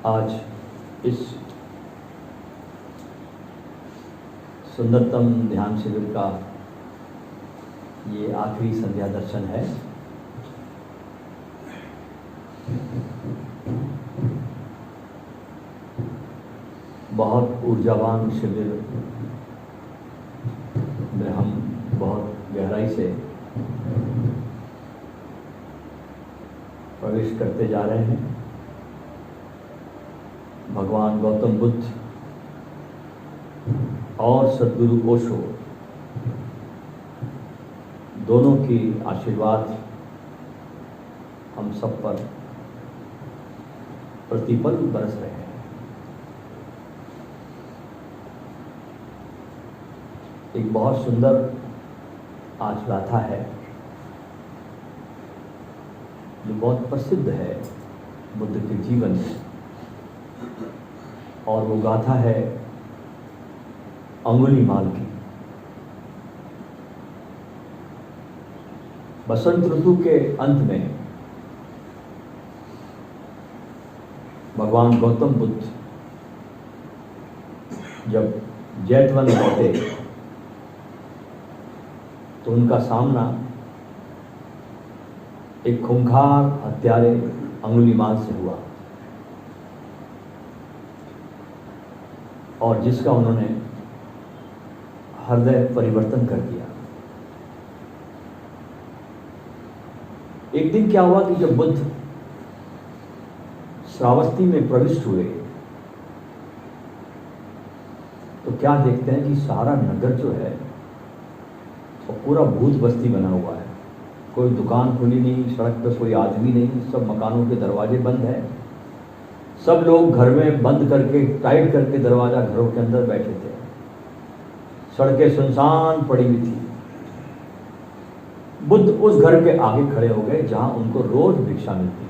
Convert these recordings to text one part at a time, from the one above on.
आज इस सुंदरतम ध्यान शिविर का ये आखिरी संध्या दर्शन है। बहुत ऊर्जावान शिविर में हम बहुत गहराई से प्रवेश करते जा रहे हैं। भगवान गौतम बुद्ध और सद्गुरु ओशो दोनों की आशीर्वाद हम सब पर प्रतिपल बरस रहे हैं। एक बहुत सुंदर आज गाथा है जो बहुत प्रसिद्ध है बुद्ध के जीवन में, और वो गाथा है अंगुलीमाल की। बसंत ऋतु के अंत में भगवान गौतम बुद्ध जब जैतवन लौटे तो उनका सामना एक खूंखार हत्यारे अंगुलीमाल से हुआ, और जिसका उन्होंने हृदय परिवर्तन कर दिया। एक दिन क्या हुआ कि जब बुद्ध श्रावस्ती में प्रविष्ट हुए तो क्या देखते हैं कि सारा नगर जो है वो पूरा भूत बस्ती बना हुआ है। कोई दुकान खुली नहीं, सड़क पर कोई आदमी नहीं, सब मकानों के दरवाजे बंद हैं। सब लोग घर में बंद करके टाइट करके दरवाजा घरों के अंदर बैठे थे। सड़कें सुनसान पड़ी हुई थी। बुद्ध उस घर के आगे खड़े हो गए जहां उनको रोज भिक्षा मिलती थी।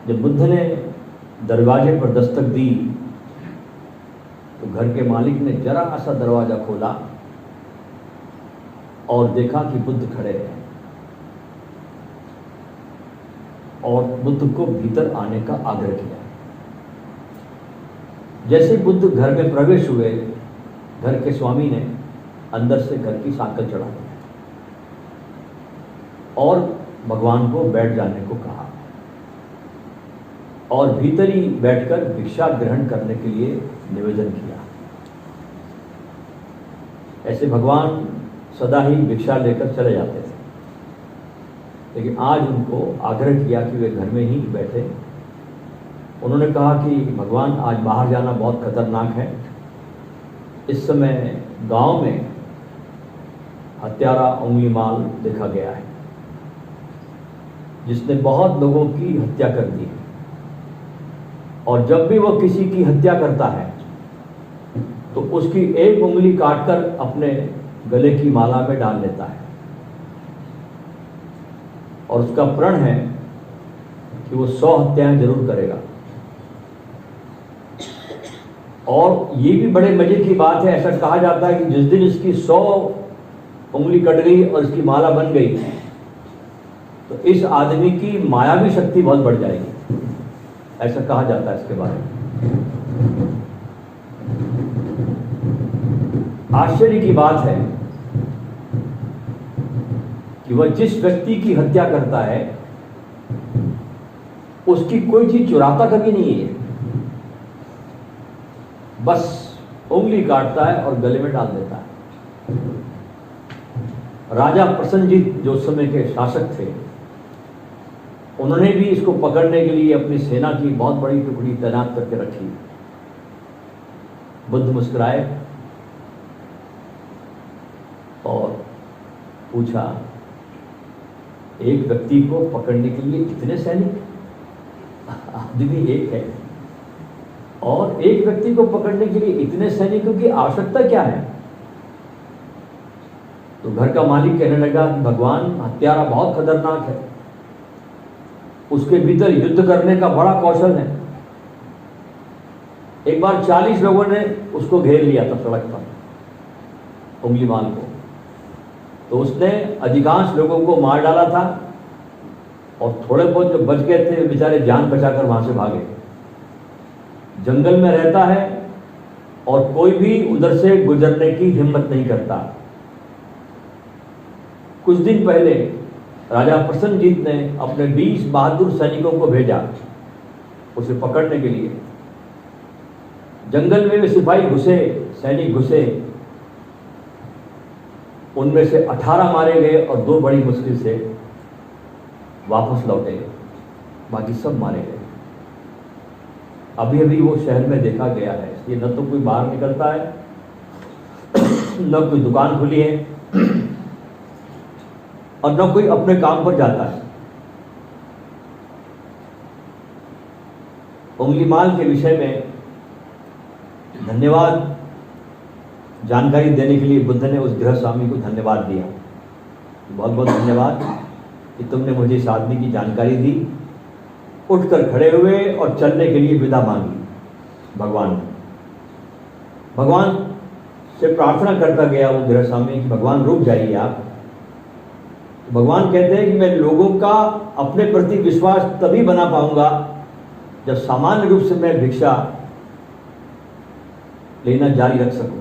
जब बुद्ध ने दरवाजे पर दस्तक दी तो घर के मालिक ने जरा सा दरवाजा खोला और देखा कि बुद्ध खड़े हैं, और बुद्ध को भीतर आने का आग्रह किया। जैसे बुद्ध घर में प्रवेश हुए, घर के स्वामी ने अंदर से घर की सांकल चढ़ा दी और भगवान को बैठ जाने को कहा, और भीतर ही बैठकर भिक्षा ग्रहण करने के लिए निवेदन किया। ऐसे भगवान सदा ही भिक्षा लेकर चले जाते थे, लेकिन आज उनको आग्रह किया कि वे घर में ही बैठे। उन्होंने कहा कि भगवान आज बाहर जाना बहुत खतरनाक है। इस समय गांव में हत्यारा अंगुलीमाल देखा गया है जिसने बहुत लोगों की हत्या कर दी, और जब भी वो किसी की हत्या करता है तो उसकी एक उंगली काटकर अपने गले की माला में डाल लेता है, और उसका प्रण है कि वो 100 हत्याएं जरूर करेगा। और ये भी बड़े मजे की बात है, ऐसा कहा जाता है कि जिस दिन इसकी 100 उंगली कट गई और इसकी माला बन गई तो इस आदमी की मायावी शक्ति बहुत बढ़ जाएगी। ऐसा कहा जाता है इसके बारे में। आश्चर्य की बात है कि वह जिस व्यक्ति की हत्या करता है उसकी कोई चीज चुराता कभी नहीं है, बस उंगली काटता है और गले में डाल देता है। राजा प्रसन्नजीत जो उस समय के शासक थे, उन्होंने भी इसको पकड़ने के लिए अपनी सेना की बहुत बड़ी टुकड़ी तैनात करके रखी। बुद्ध मुस्कुराए और पूछा, एक व्यक्ति को पकड़ने के लिए इतने सैनिक? आदमी एक है और एक व्यक्ति को पकड़ने के लिए इतने सैनिकों की आवश्यकता क्या है? तो घर का मालिक कहने लगा कि भगवान, हत्यारा बहुत खतरनाक है, उसके भीतर युद्ध करने का बड़ा कौशल है। एक बार 40 लोगों ने उसको घेर लिया था सड़क पर, अंगुलीमाल को, तो उसने अधिकांश लोगों को मार डाला था और थोड़े बहुत जो बच गए थे बेचारे जान बचाकर वहां से भागे। जंगल में रहता है और कोई भी उधर से गुजरने की हिम्मत नहीं करता। कुछ दिन पहले राजा प्रसन्नजीत ने अपने 20 बहादुर सैनिकों को भेजा उसे पकड़ने के लिए। जंगल में वे सिपाही घुसे, सैनिक घुसे, उनमें से 18 मारे गए और 2 बड़ी मुश्किल से वापस लौटे, बाकी सब मारे गए। अभी अभी वो शहर में देखा गया है, इसलिए न तो कोई बाहर निकलता है न कोई दुकान खुली है और न कोई अपने काम पर जाता है। उंगलीमाल के विषय में धन्यवाद जानकारी देने के लिए बुद्ध ने उस गृह स्वामी को धन्यवाद दिया। बहुत बहुत धन्यवाद कि तुमने मुझे इस आदमी की जानकारी दी। उठकर खड़े हुए और चलने के लिए विदा मांगी भगवान ने। भगवान से प्रार्थना करता गया वो गृह स्वामी कि भगवान रुक जाइए आप। भगवान कहते हैं कि मैं लोगों का अपने प्रति विश्वास तभी बना पाऊंगा जब सामान्य रूप से मैं भिक्षा लेना जारी रख सकूं।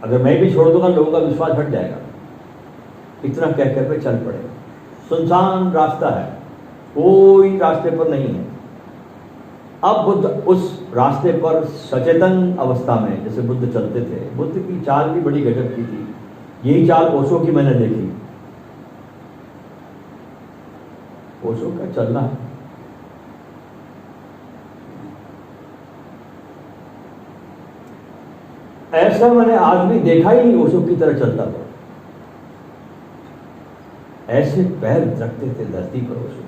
अगर मैं भी छोड़ दूंगा लोगों का विश्वास हट जाएगा। इतना कहकर वे चल पड़े। सुनसान रास्ता है, कोई रास्ते पर नहीं है। अब बुद्ध उस रास्ते पर सचेतन अवस्था में जैसे बुद्ध चलते थे। बुद्ध की चाल भी बड़ी गजब की थी। यही चाल ओशो की मैंने देखी। ओशो का चलना है, ऐसा मैंने आदमी देखा ही नहीं ओशो की तरह चलता था। ऐसे पैर रखते थे धरती पर ओशो।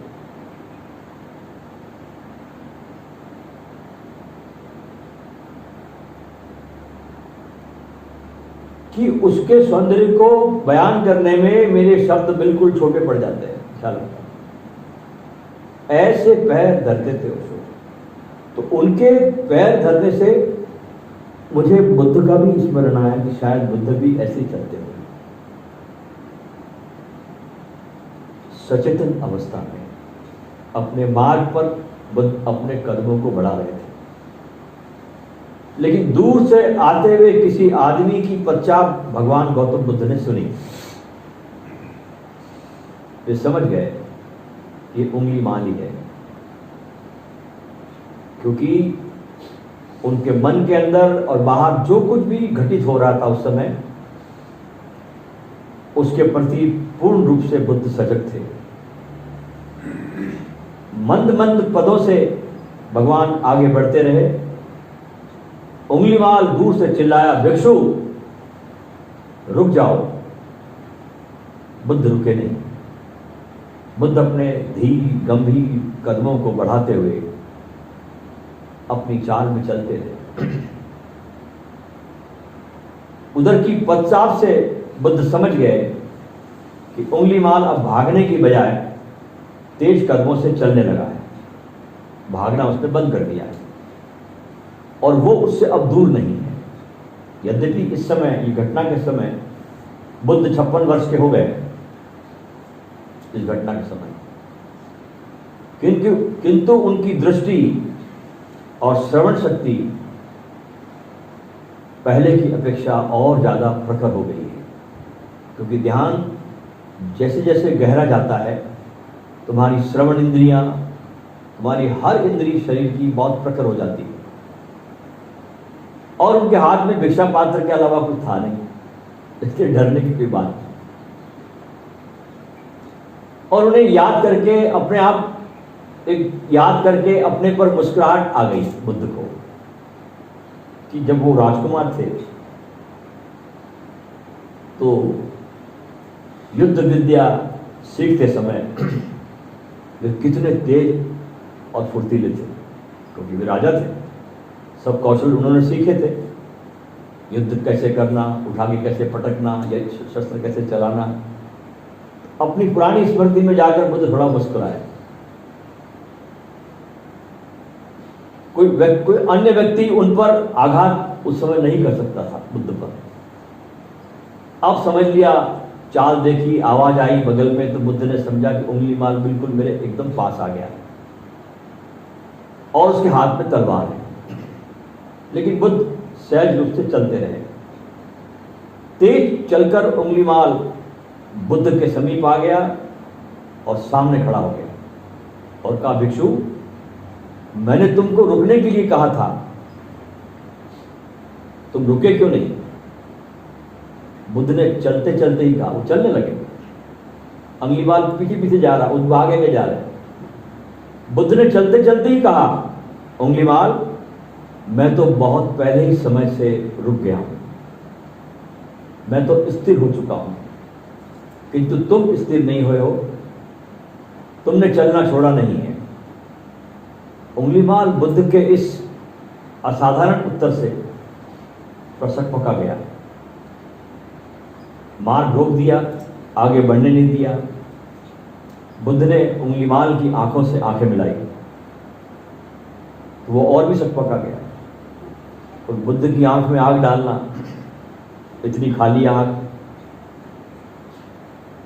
कि उसके सौंदर्य को बयान करने में मेरे शब्द बिल्कुल छोटे पड़ जाते हैं। ख्याल ऐसे पैर धरते थे ओशो। तो उनके पैर धरने से मुझे बुद्ध का भी स्मरण आया कि शायद बुद्ध भी ऐसे चलते होंगे, सचेतन अवस्था में। अपने मार्ग पर बुद्ध अपने कदमों को बढ़ा रहे थे। लेकिन दूर से आते हुए किसी आदमी की पश्चात भगवान गौतम बुद्ध ने सुनी। वे समझ गए ये उंगलीमाल ही है, क्योंकि उनके मन के अंदर और बाहर जो कुछ भी घटित हो रहा था उस समय, उसके प्रति पूर्ण रूप से बुद्ध सजग थे। मंद मंद पदों से भगवान आगे बढ़ते रहे। उंगलीमाल दूर से चिल्लाया, भिक्षु रुक जाओ। बुद्ध रुके नहीं। बुद्ध अपने धीर गंभीर कदमों को बढ़ाते हुए अपनी चाल में चलते थे। उधर की पश्चात से बुद्ध समझ गए कि उंगलीमाल अब भागने की बजाय तेज कदमों से चलने लगा है। भागना उसने बंद कर दिया है और वो उससे अब दूर नहीं है। यद्यपि इस समय, ये घटना के समय बुद्ध 56 वर्ष के हो गए इस घटना के समय, किंतु उनकी दृष्टि और श्रवण शक्ति पहले की अपेक्षा और ज्यादा प्रखर हो गई है। क्योंकि ध्यान जैसे जैसे गहरा जाता है, तुम्हारी श्रवण इंद्रियां, तुम्हारी हर इंद्रिय शरीर की बहुत प्रखर हो जाती है। और उनके हाथ में भिक्षा पात्र के अलावा कुछ था नहीं, इसलिए डरने की कोई बात नहीं। और उन्हें याद करके अपने आप याद करके अपने पर मुस्कुराहट आ गई बुद्ध को कि जब वो राजकुमार थे तो युद्ध विद्या सीखते समय वे कितने तेज और फुर्तीले थे, क्योंकि वे राजा थे। सब कौशल उन्होंने सीखे थे। युद्ध कैसे करना, उठा के कैसे पटकना, या शस्त्र कैसे चलाना। अपनी पुरानी स्मृति में जाकर बुद्ध थोड़ा मुस्कुराए। कोई अन्य व्यक्ति उन पर आघात उस समय नहीं कर सकता था बुद्ध पर। अब समझ लिया चाल देखी, आवाज आई बगल में, तो बुद्ध ने समझा कि उंगलीमाल बिल्कुल मेरे एकदम पास आ गया और उसके हाथ में तलवार है। लेकिन बुद्ध सहज रूप से चलते रहे। तेज चलकर उंगलीमाल बुद्ध के समीप आ गया और सामने खड़ा हो गया और कहा, भिक्षु, मैंने तुमको रुकने के लिए कहा था, तुम रुके क्यों नहीं? बुद्ध ने चलते चलते ही कहा, वो चलने लगे। उंगलीमाल पीछे पीछे जा रहा, उनको आगे ले जा रहे। बुद्ध ने चलते चलते ही कहा, उंगलीमाल, मैं तो बहुत पहले ही समय से रुक गया हूं, मैं तो स्थिर हो चुका हूं, किंतु तुम स्थिर नहीं हुए हो, तुमने चलना छोड़ा नहीं है। उंगलीमाल बुद्ध के इस असाधारण उत्तर से प्रसन्न पका गया, मार्ग रोक दिया, आगे बढ़ने नहीं दिया। बुद्ध ने उंगलीमाल की आंखों से आंखें मिलाई, वो और भी सकपका गया। और बुद्ध की आंख में आग डालना, इतनी खाली आंख,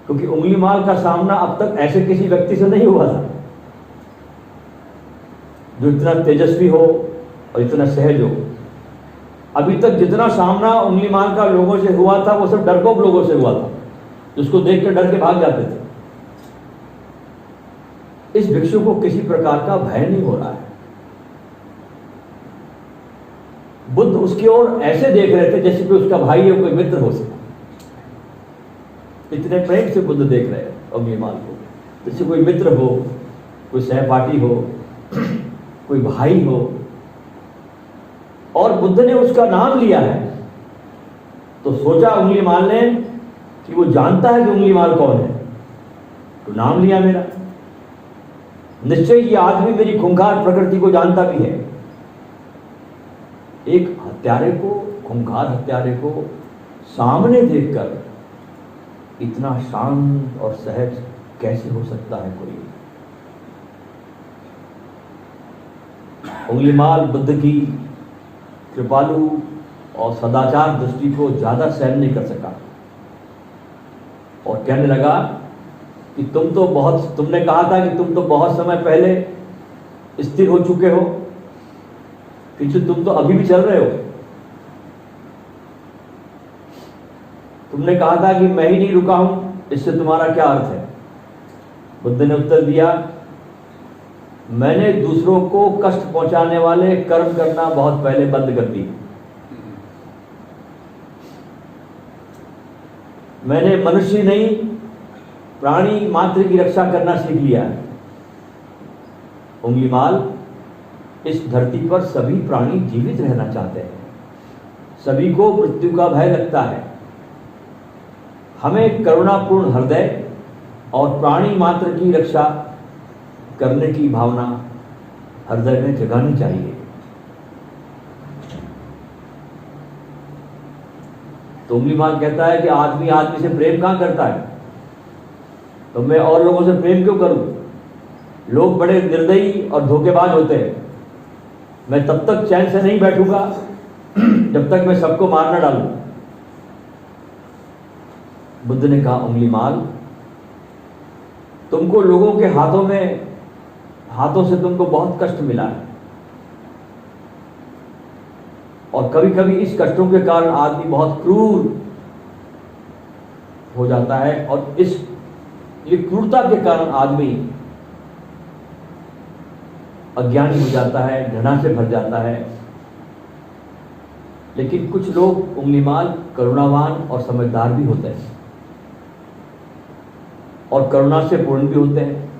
क्योंकि उंगलीमाल का सामना अब तक ऐसे किसी व्यक्ति से नहीं हुआ था जो इतना तेजस्वी हो और इतना सहज हो। अभी तक जितना सामना उंगलीमाल का लोगों से हुआ था, वो सब डरपोक लोगों से हुआ था, जिसको देख कर डर के भाग जाते थे। इस भिक्षु को किसी प्रकार का भय नहीं हो रहा है। बुद्ध उसकी ओर ऐसे देख रहे थे जैसे कि उसका भाई या कोई मित्र हो सके। इतने प्रेम से बुद्ध देख रहे हैं उंगलीमाल को, जैसे कोई मित्र हो, कोई सहपाठी हो, कोई भाई हो। और बुद्ध ने उसका नाम लिया है, तो सोचा उंगलीमाल ने कि वो जानता है कि उंगलीमाल कौन है, तो नाम लिया मेरा। निश्चय ये आदमी मेरी खूंखार प्रकृति को जानता भी है। एक हत्यारे को, खूंखार हत्यारे को सामने देखकर इतना शांत और सहज कैसे हो सकता है कोई? उंगलीमाल बुद्ध की कृपालु और सदाचार दृष्टि को ज्यादा सहन नहीं कर सका और कहने लगा कि तुमने कहा था कि तुम तो बहुत समय पहले स्थिर हो चुके हो, किंतु तुम तो अभी भी चल रहे हो। तुमने कहा था कि मैं ही नहीं रुका हूं, इससे तुम्हारा क्या अर्थ है? बुद्ध ने उत्तर दिया, मैंने दूसरों को कष्ट पहुंचाने वाले कर्म करना बहुत पहले बंद कर दी। मैंने मनुष्य नहीं, प्राणी मात्र की रक्षा करना सीख लिया है। उंगलीमाल, इस धरती पर सभी प्राणी जीवित रहना चाहते हैं, सभी को मृत्यु का भय लगता है। हमें करुणापूर्ण हृदय और प्राणी मात्र की रक्षा करने की भावना हृदय में जगानी चाहिए। तो उंगलीमाल कहता है कि आदमी आदमी से प्रेम कहां करता है, तो मैं और लोगों से प्रेम क्यों करूं? लोग बड़े निर्दयी और धोखेबाज होते हैं। मैं तब तक चैन से नहीं बैठूंगा जब तक मैं सबको मार न डालूं। बुद्ध ने कहा, उंगलीमाल, तुमको लोगों के हाथों से तुमको बहुत कष्ट मिला है, और कभी कभी इस कष्टों के कारण आदमी बहुत क्रूर हो जाता है, और ये क्रूरता के कारण आदमी अज्ञानी हो जाता है, घृणा से भर जाता है। लेकिन कुछ लोग उंगलीमाल करुणावान और समझदार भी होते हैं और करुणा से पूर्ण भी होते हैं।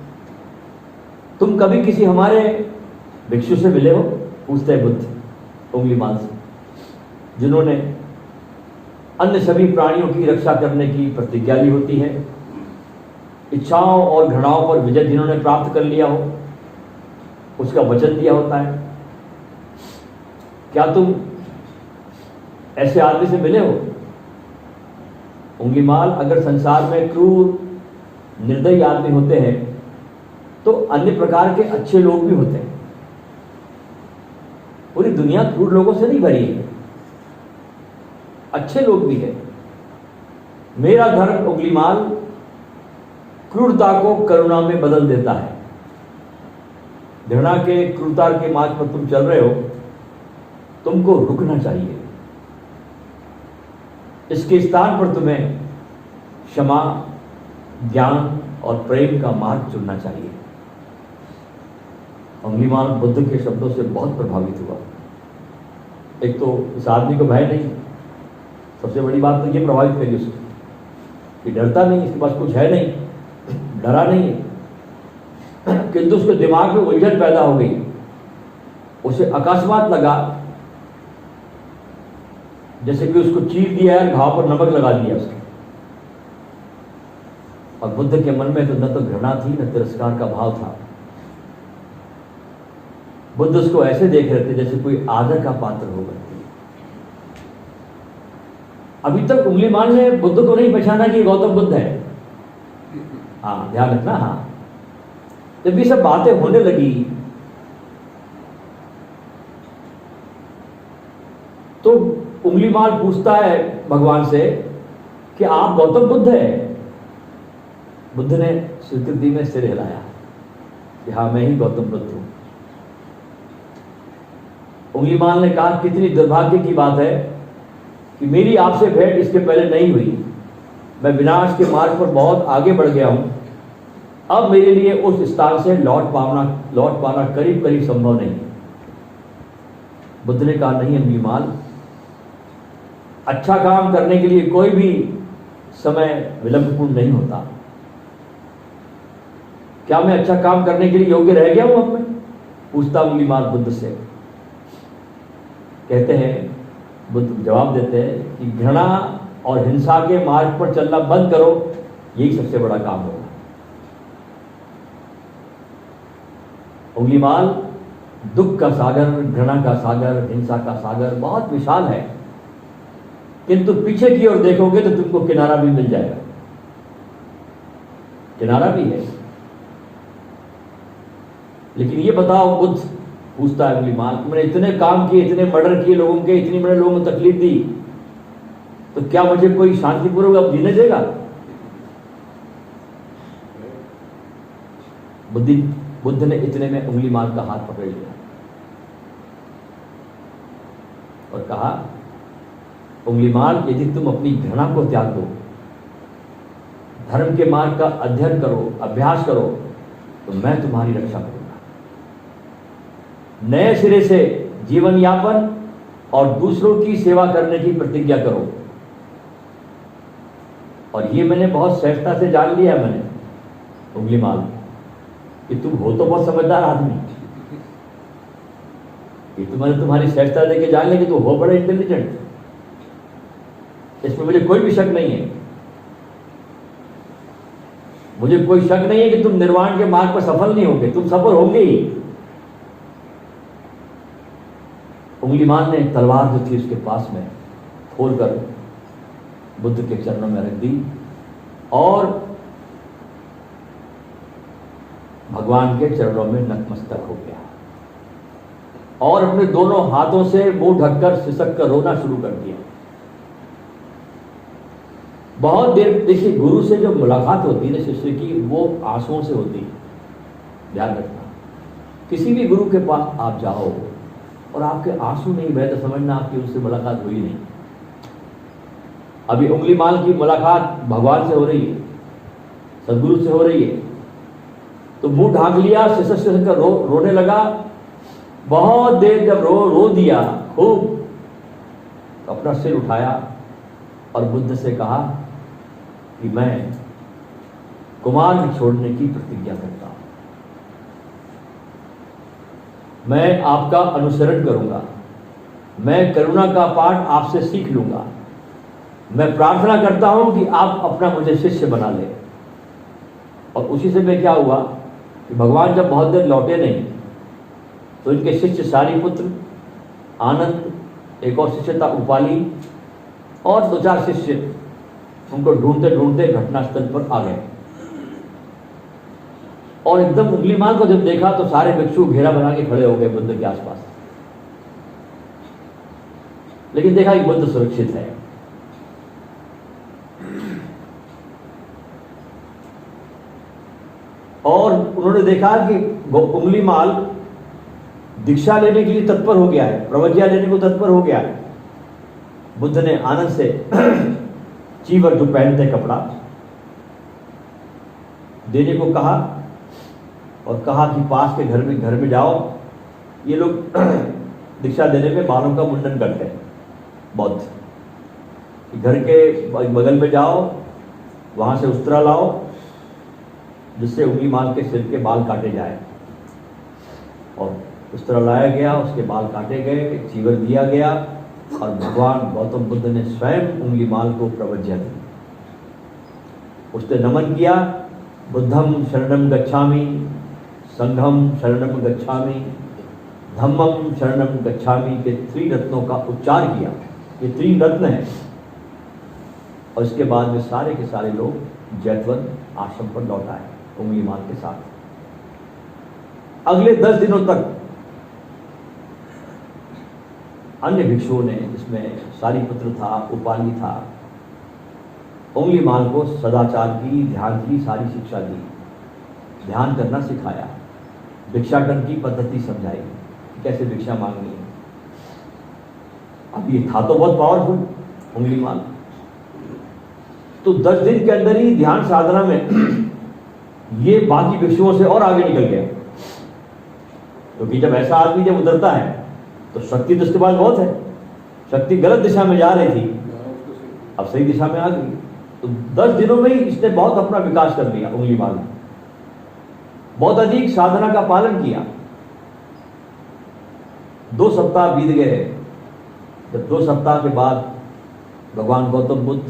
तुम कभी किसी हमारे भिक्षु से मिले हो? पूछते हैं बुद्ध उंगलीमाल से, जिन्होंने अन्य सभी प्राणियों की रक्षा करने की प्रतिज्ञा ली होती है, इच्छाओं और घृणाओं पर विजय जिन्होंने प्राप्त कर लिया हो, उसका वचन दिया होता है। क्या तुम ऐसे आदमी से मिले हो? उंगलीमाल, अगर संसार में क्रूर निर्दयी आदमी होते हैं तो अन्य प्रकार के अच्छे लोग भी होते हैं। पूरी दुनिया क्रूर लोगों से नहीं भरी है, अच्छे लोग भी हैं। मेरा धर्म उंगलीमाल क्रूरता को करुणा में बदल देता है। घृणा के क्रूरता के मार्ग पर तुम चल रहे हो, तुमको रुकना चाहिए। इसके स्थान पर तुम्हें क्षमा, ज्ञान और प्रेम का मार्ग चुनना चाहिए। उंगलीमाल बुद्ध के शब्दों से बहुत प्रभावित हुआ। एक तो इस आदमी को भय नहीं, सबसे बड़ी बात तो ये प्रभावित करी उसको कि डरता नहीं, इसके पास कुछ है नहीं, डरा नहीं है। किंतु उसके दिमाग में उलझन पैदा हो गई। उसे अकस्मात लगा जैसे कि उसको चीर दिया है, घाव पर नमक लगा दिया उसने। और बुद्ध के मन में तो न तो घृणा थी न तिरस्कार का भाव था। बुद्ध उसको ऐसे देख रहे थे जैसे कोई आदर का पात्र हो गए। अभी तक उंगलीमाल ने बुद्ध को नहीं पहचाना कि गौतम बुद्ध है। हाँ, ध्यान रखना। हाँ, जब ये सब बातें होने लगी तो उंगलीमाल पूछता है भगवान से कि आप गौतम बुद्ध है? बुद्ध ने स्वीकृति में सिर हिलाया कि हाँ, मैं ही गौतम बुद्ध हूं। उंगलीमाल ने कहा, कितनी दुर्भाग्य की बात है कि मेरी आपसे भेंट इसके पहले नहीं हुई। मैं विनाश के मार्ग पर बहुत आगे बढ़ गया हूं। अब मेरे लिए उस स्थान से लौट पाना करीब करीब संभव नहीं। बुद्ध ने कहा, नहीं उंगलीमाल, अच्छा काम करने के लिए कोई भी समय विलंबपूर्ण नहीं होता। क्या मैं अच्छा काम करने के लिए योग्य रह गया हूं अब मैं? पूछता उंगलीमाल बुद्ध से। कहते हैं, बुद्ध जवाब देते हैं कि घृणा और हिंसा के मार्ग पर चलना बंद करो, यही सबसे बड़ा काम होगा। उंगलीमाल, दुख का सागर, घृणा का सागर, हिंसा का सागर बहुत विशाल है, किंतु पीछे की ओर देखोगे तो तुमको किनारा भी मिल जाएगा। किनारा भी है। लेकिन ये बताओ, बुद्ध पूछता है उंगलीमाल, मैंने इतने काम किए, इतने मर्डर किए लोगों के, इतनी बड़े लोगों को तकलीफ दी, तो क्या मुझे कोई शांतिपूर्वक अब जीने देगा? बुद्ध ने इतने में उंगलीमाल का हाथ पकड़ लिया और कहा, उंगलीमाल, यदि तुम अपनी घृणा को त्याग दो, धर्म के मार्ग का अध्ययन करो, अभ्यास करो, तो मैं तुम्हारी रक्षा करूंगा। नए सिरे से जीवन यापन और दूसरों की सेवा करने की प्रतिज्ञा करो। और ये मैंने बहुत सहजता से जान लिया मैंने उंगलीमाल कि तुम हो तो बहुत समझदार आदमी। ये तो मैंने तुम्हारी सहजता देके जान लिया कि तुम हो बड़े इंटेलिजेंट। इसमें मुझे कोई भी शक नहीं है। मुझे कोई शक नहीं है कि तुम निर्वाण के मार्ग पर सफल नहीं होंगे, तुम सफल होंगे ही। उंगलीमाल ने तलवार जो थी उसके पास में खोलकर बुद्ध के चरणों में रख दी और भगवान के चरणों में नतमस्तक हो गया और अपने दोनों हाथों से मुंह ढककर सिसक कर रोना शुरू कर दिया। बहुत देर, देखिए, गुरु से जो मुलाकात होती है ना शिष्य की, वो आंसुओं से होती है। ध्यान रखना, किसी भी गुरु के पास आप जाओ और आपके आंसू नहीं बहे तो समझना आपकी उससे मुलाकात हुई नहीं। अभी उंगलीमाल की मुलाकात भगवान से हो रही है, सदगुरु से हो रही है, तो मुंह ढांक लिया, सिसक सिसक कर रोने लगा। बहुत देर जब रो दिया खूब, तो अपना सिर उठाया और बुद्ध से कहा कि मैं कुमार्ग छोड़ने की प्रतिज्ञा करता हूं। मैं आपका अनुसरण करूंगा, मैं करुणा का पाठ आपसे सीख लूंगा। मैं प्रार्थना करता हूं कि आप अपना मुझे शिष्य बना ले। और उसी समय क्या हुआ कि भगवान जब बहुत देर लौटे नहीं तो इनके शिष्य सारीपुत्र, आनंद, एक और शिष्य था उपाली, और 2-4 शिष्य उनको ढूंढते ढूंढते घटनास्थल पर आ गए। और एकदम उंगलीमाल को जब देखा तो सारे भिक्षु घेरा बना के खड़े हो गए बुद्ध के आसपास। लेकिन देखा कि बुद्ध सुरक्षित है। ने देखा कि वो उंगलीमाल दीक्षा लेने के लिए तत्पर हो गया है, प्रवज्ञा लेने को तत्पर हो गया है। बुद्ध ने आनंद से चीवर जो पहनते कपड़ा देने को कहा और कहा कि पास के घर में जाओ, ये लोग दीक्षा देने में बालों का मुंडन करते हैं बौद्ध। घर के बगल में जाओ, वहां से उस्तरा लाओ जिससे उंगलीमाल के सिर के बाल काटे जाए। और उस्तरा लाया गया, उसके बाल काटे गए, चीवर दिया गया और भगवान गौतम बुद्ध ने स्वयं उंगलीमाल को प्रवज्ञा दी। उसने नमन किया, बुद्धम शरणम गच्छामि, संघम शरणम गच्छामि, धम्मम शरणम गच्छामि के त्रिरत्नों का उच्चार किया। ये त्रिरत्न है। और इसके बाद में सारे के सारे लोग जैतवन आश्रम पर लौट आए उंगलीमाल के साथ। अगले 10 दिनों तक अन्य भिक्षुओं ने, जिसमें सारिपुत्र था, उपाली था, उंगलीमाल को सदाचार की, ध्यान की सारी शिक्षा दी, ध्यान करना सिखाया, भिक्षाटन की पद्धति समझाई, कैसे भिक्षा मांगनी है। अब ये था तो बहुत पावरफुल उंगलीमाल। तो 10 दिन के अंदर ही ध्यान साधना में ये बाकी भिक्षुओं से और आगे निकल गया। क्योंकि जब ऐसा आदमी जब उतरता है तो शक्ति तो उसके पास बहुत है। शक्ति गलत दिशा में जा रही थी, अब सही दिशा में आ गई। तो 10 दिनों में ही इसने बहुत अपना विकास कर लिया उंगलीमाल ने। बहुत अधिक साधना का पालन किया। 2 सप्ताह बीत गए। जब 2 सप्ताह के बाद भगवान गौतम बुद्ध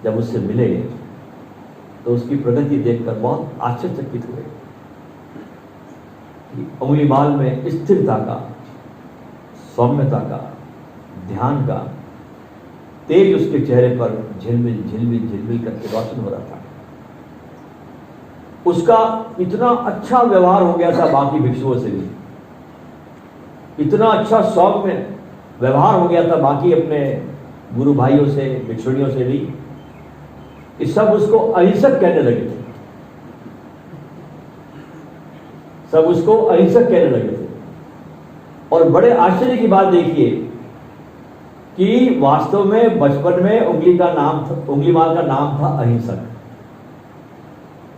जब उससे मिले तो उसकी प्रगति देखकर बहुत आश्चर्यचकित हुए कि उंगलीमाल में स्थिरता का, सौम्यता का, ध्यान का तेज उसके चेहरे पर झिलमिल झिलमिल झिलमिल करके रोशन हो रहा था। उसका इतना अच्छा व्यवहार हो गया था बाकी भिक्षुओं से भी, इतना अच्छा सौम्य व्यवहार हो गया था बाकी अपने गुरु भाइयों से, भिक्षुणियों से भी, कि सब उसको अहिंसक कहने लगे थे। सब उसको अहिंसक कहने लगे थे। और बड़े आश्चर्य की बात देखिए कि वास्तव में बचपन में उंगलीमाल का नाम था अहिंसक।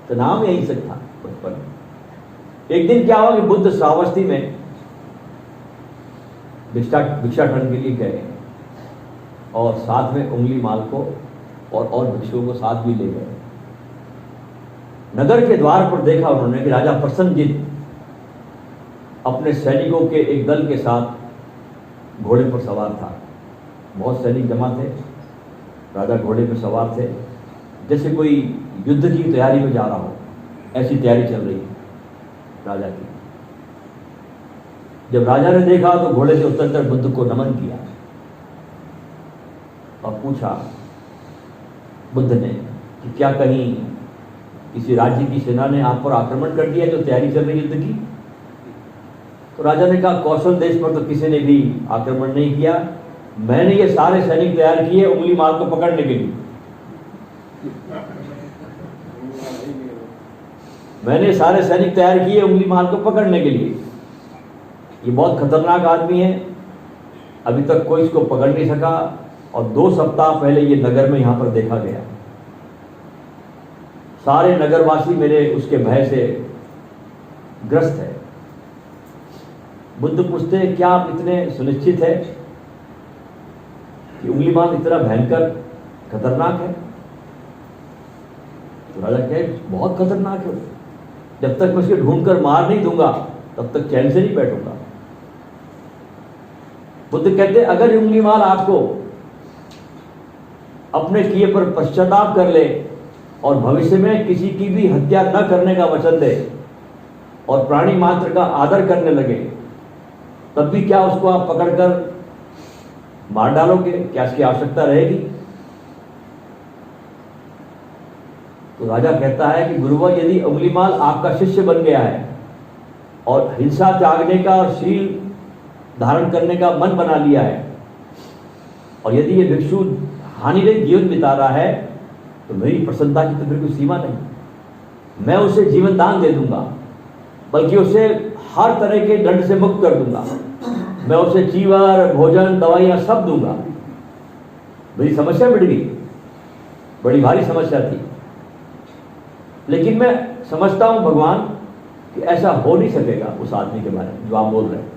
तो नाम ही अहिंसक था बचपन में। एक दिन क्या हुआ कि बुद्ध श्रावस्ती में भिक्षाटन के लिए गए और साथ में उंगलीमाल को और भिक्षुओं को साथ भी ले गए। नगर के द्वार पर देखा उन्होंने कि राजा प्रसन्नजित अपने सैनिकों के एक दल के साथ घोड़े पर सवार था। बहुत सैनिक जमा थे, राजा घोड़े पर सवार थे, जैसे कोई युद्ध की तैयारी में जा रहा हो, ऐसी तैयारी चल रही राजा की। जब राजा ने देखा तो घोड़े से उतरकर बुद्ध को नमन किया और पूछा बुद्ध ने कि क्या कहीं किसी राज्य की सेना ने आप पर आक्रमण कर दिया जो तैयारी चल रही युद्ध की? तो राजा ने कहा कौशल देश पर तो किसी ने भी आक्रमण नहीं किया, मैंने ये सारे सैनिक तैयार किए उंगलीमाल को पकड़ने के लिए। मैंने सारे सैनिक तैयार किए उंगलीमाल को पकड़ने के लिए। ये बहुत खतरनाक आदमी है, अभी तक कोई इसको पकड़ नहीं सका और 2 सप्ताह पहले ये नगर में यहां पर देखा गया। सारे नगरवासी मेरे उसके भय से ग्रस्त है। बुद्ध पूछते हैं क्या आप इतने सुनिश्चित है कि उंगलीमाल इतना भयंकर खतरनाक है? तो राजा कहे बहुत खतरनाक है, जब तक मैं उसके ढूंढकर मार नहीं दूंगा तब तक चैन से नहीं बैठूंगा। बुद्ध कहते अगर उंगलीमाल आपको अपने किए पर पश्चाताप कर ले और भविष्य में किसी की भी हत्या न करने का वचन दे और प्राणी मात्र का आदर करने लगे, तब भी क्या उसको आप पकड़कर मार डालोगे? क्या इसकी आवश्यकता रहेगी? तो राजा कहता है कि गुरुवर, यदि उंगलीमाल आपका शिष्य बन गया है और हिंसा त्यागने का और शील धारण करने का मन बना लिया है और यदि ये भिक्षु हानि रहित जीवन बिता रहा है तो मेरी प्रसन्नता की तो फिर कोई सीमा नहीं। मैं उसे जीवन दान दे दूंगा, बल्कि उसे हर तरह के दंड से मुक्त कर दूंगा। मैं उसे चीवर, भोजन, दवाइयां सब दूंगा। मेरी समस्या मिट गई, बड़ी भारी समस्या थी। लेकिन मैं समझता हूं भगवान कि ऐसा हो नहीं सकेगा उस आदमी के बारे में जो आप बोल रहे हैं।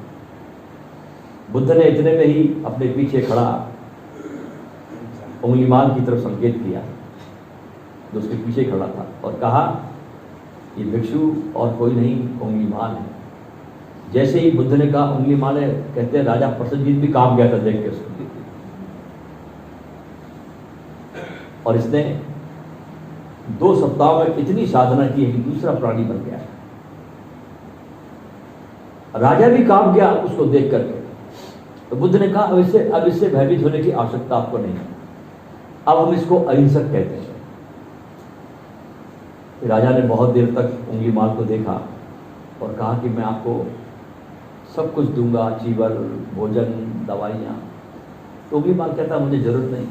बुद्ध ने इतने में ही अपने पीछे खड़ा उंगलीमान की तरफ संकेत किया, जो उसके पीछे खड़ा था, और कहा ये भिक्षु और कोई नहीं, उंगलीमान है। जैसे ही बुद्ध ने कहा उंगलीमान है, कहते हैं राजा प्रसन्नजीत भी कांप गया था देख के उसको। और इसने 2 सप्ताह में इतनी साधना की है कि दूसरा प्राणी बन गया। राजा भी कांप गया उसको देख करके। तो बुद्ध ने कहा अब इससे भयभीत होने की आवश्यकता आपको नहीं है, अब हम इसको अहिंसक कहते हैं। राजा ने बहुत देर तक उंगलीमान को देखा और कहा कि मैं आपको सब कुछ दूंगा, चीवर, भोजन, दवाइयाँ। तो उंगलीमान कहता मुझे जरूरत नहीं,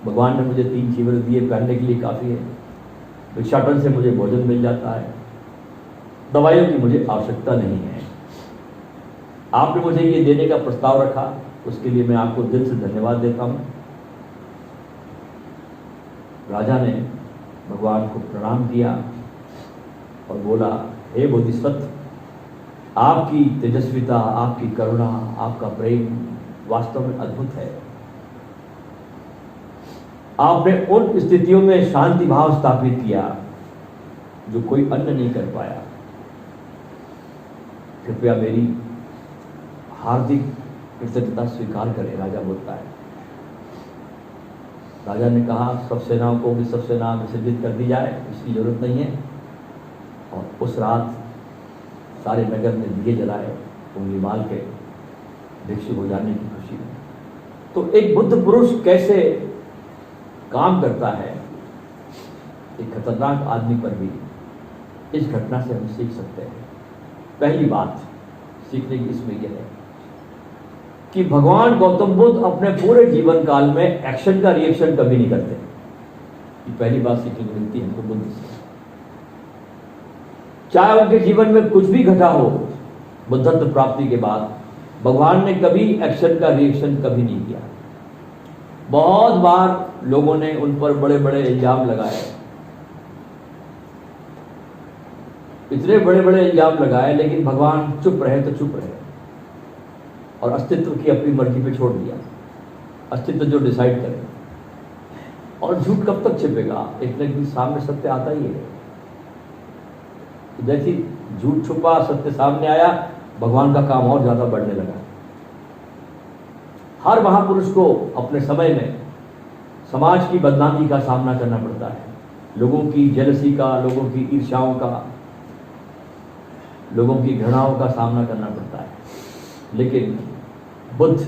भगवान ने मुझे 3 चीवर दिए, पहनने के लिए काफ़ी है, भिक्षाटन से मुझे भोजन मिल जाता है, दवाइयों की मुझे आवश्यकता नहीं है। आपने मुझे ये देने का प्रस्ताव रखा, उसके लिए मैं आपको दिल से धन्यवाद देता हूँ। राजा ने भगवान को प्रणाम किया और बोला, हे बोधिसत्व, आपकी तेजस्विता, आपकी करुणा, आपका प्रेम वास्तव में अद्भुत है। आपने उन स्थितियों में शांति भाव स्थापित किया जो कोई अन्य नहीं कर पाया। कृपया मेरी हार्दिक कृतज्ञता स्वीकार करें, राजा बोलता है। राजा ने कहा सब सेनाओं को भी सब सेना विसर्जित कर दी जाए, इसकी जरूरत नहीं है। और उस रात सारे नगर में दिए जलाए उंगलीमाल के भिक्षु हो जाने की खुशी में। तो एक बुद्ध पुरुष कैसे काम करता है, एक खतरनाक आदमी पर भी इस घटना से हम सीख सकते हैं। पहली बात सीखने की इसमें यह है कि भगवान गौतम बुद्ध अपने पूरे जीवन काल में एक्शन का रिएक्शन कभी नहीं करते। ये पहली बात सीखने को मिलती है हमको बुद्ध से। चाहे उनके जीवन में कुछ भी घटा हो, बुद्धत्व प्राप्ति के बाद भगवान ने कभी एक्शन का रिएक्शन कभी नहीं किया। बहुत बार लोगों ने उन पर बड़े बड़े इल्जाम लगाए, इतने बड़े बड़े इल्जाम लगाए, लेकिन भगवान चुप रहे तो चुप रहे और अस्तित्व की अपनी मर्जी पे छोड़ दिया। अस्तित्व जो डिसाइड करे। और झूठ कब तक छिपेगा, एक न एक दिन सामने सत्य आता ही है। जैसे झूठ छुपा, सत्य सामने आया, भगवान का काम और ज्यादा बढ़ने लगा। हर महापुरुष को अपने समय में समाज की बदनामी का सामना करना पड़ता है, लोगों की जेलसी का, लोगों की ईर्ष्याओं का, लोगों की घृणाओं का सामना करना पड़ता है। लेकिन बुद्ध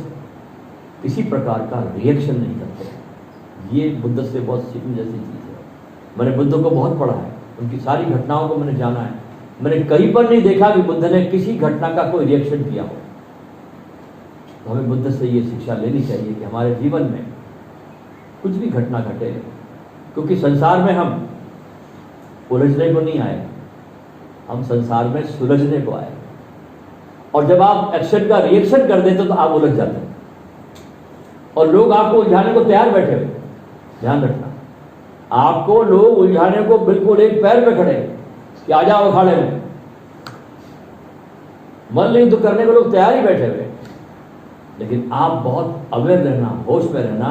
किसी प्रकार का रिएक्शन नहीं करते। ये बुद्ध से बहुत सीखने जैसी चीज है। मैंने बुद्ध को बहुत पढ़ा है, उनकी सारी घटनाओं को मैंने जाना है। मैंने कहीं पर नहीं देखा कि बुद्ध ने किसी घटना का कोई रिएक्शन किया हो। तो हमें बुद्ध से ये शिक्षा लेनी चाहिए कि हमारे जीवन में कुछ भी घटना घटे, क्योंकि संसार में हम उलझने को नहीं आए, हम संसार में सुलझने को आए। और जब आप एक्शन का रिएक्शन कर देते तो आप उलझ जाते हैं और लोग आपको उलझाने को तैयार बैठे हुए। ध्यान रखना, आपको लोग उलझाने को बिल्कुल एक पैर पे खड़े कि आ जाओ अखाड़े में, मल्ल युद्ध करने को लोग तैयार ही बैठे हुए। लेकिन आप बहुत अवेयर रहना, होश में रहना